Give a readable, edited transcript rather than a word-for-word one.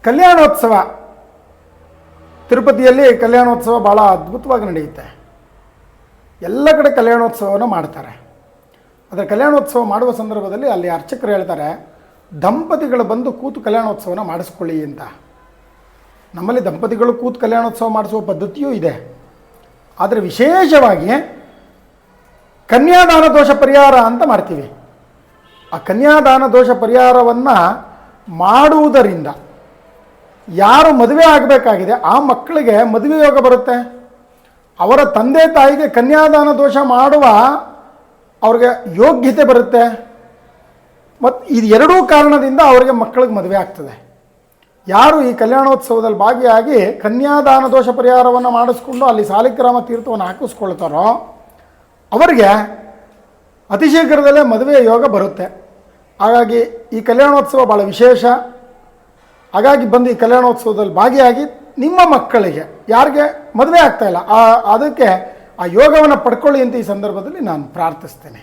ಕಲ್ಯಾಣೋತ್ಸವ ತಿರುಪತಿಯಲ್ಲಿ ಕಲ್ಯಾಣೋತ್ಸವ ಭಾಳ ಅದ್ಭುತವಾಗಿ ನಡೆಯುತ್ತೆ. ಎಲ್ಲ ಕಡೆ ಕಲ್ಯಾಣೋತ್ಸವವನ್ನು ಮಾಡ್ತಾರೆ. ಅದರ ಕಲ್ಯಾಣೋತ್ಸವ ಮಾಡುವ ಸಂದರ್ಭದಲ್ಲಿ ಅಲ್ಲಿ ಅರ್ಚಕರು ಹೇಳ್ತಾರೆ, ದಂಪತಿಗಳು ಬಂದು ಕೂತು ಕಲ್ಯಾಣೋತ್ಸವನ ಮಾಡಿಸ್ಕೊಳ್ಳಿ ಅಂತ. ನಮ್ಮಲ್ಲಿ ದಂಪತಿಗಳು ಕೂತು ಕಲ್ಯಾಣೋತ್ಸವ ಮಾಡಿಸುವ ಪದ್ಧತಿಯೂ ಇದೆ. ಆದರೆ ವಿಶೇಷವಾಗಿ ಕನ್ಯಾದಾನ ದೋಷ ಪರಿಹಾರ ಅಂತ ಮಾಡ್ತೀವಿ. ಆ ಕನ್ಯಾದಾನ ದೋಷ ಪರಿಹಾರವನ್ನು ಮಾಡುವುದರಿಂದ ಯಾರು ಮದುವೆ ಆಗಬೇಕಾಗಿದೆ ಆ ಮಕ್ಕಳಿಗೆ ಮದುವೆ ಯೋಗ ಬರುತ್ತೆ. ಅವರ ತಂದೆ ತಾಯಿಗೆ ಕನ್ಯಾದಾನ ದೋಷ ಮಾಡುವ ಅವ್ರಿಗೆ ಯೋಗ್ಯತೆ ಬರುತ್ತೆ. ಮತ್ತು ಇದು ಎರಡೂ ಕಾರಣದಿಂದ ಅವರಿಗೆ ಮಕ್ಕಳಿಗೆ ಮದುವೆ ಆಗ್ತದೆ. ಯಾರು ಈ ಕಲ್ಯಾಣೋತ್ಸವದಲ್ಲಿ ಭಾಗಿಯಾಗಿ ಕನ್ಯಾದಾನ ದೋಷ ಪರಿಹಾರವನ್ನು ಮಾಡಿಸ್ಕೊಂಡು ಅಲ್ಲಿ ಸಾಲಿಗ್ರಾಮ ತೀರ್ಥವನ್ನು ಹಾಕಿಸ್ಕೊಳ್ತಾರೋ ಅವರಿಗೆ ಅತಿ ಶೀಘ್ರದಲ್ಲೇ ಮದುವೆಯ ಯೋಗ ಬರುತ್ತೆ. ಹಾಗಾಗಿ ಈ ಕಲ್ಯಾಣೋತ್ಸವ ಭಾಳ ವಿಶೇಷ. ಹಾಗಾಗಿ ಬಂದು ಈ ಕಲ್ಯಾಣೋತ್ಸವದಲ್ಲಿ ಭಾಗಿಯಾಗಿ ನಿಮ್ಮ ಮಕ್ಕಳಿಗೆ ಯಾರಿಗೆ ಮದುವೆ ಆಗ್ತಾಯಿಲ್ಲ ಅದಕ್ಕೆ ಆ ಯೋಗವನ್ನು ಪಡ್ಕೊಳ್ಳಿ ಅಂತ ಈ ಸಂದರ್ಭದಲ್ಲಿ ನಾನು ಪ್ರಾರ್ಥಿಸ್ತೇನೆ.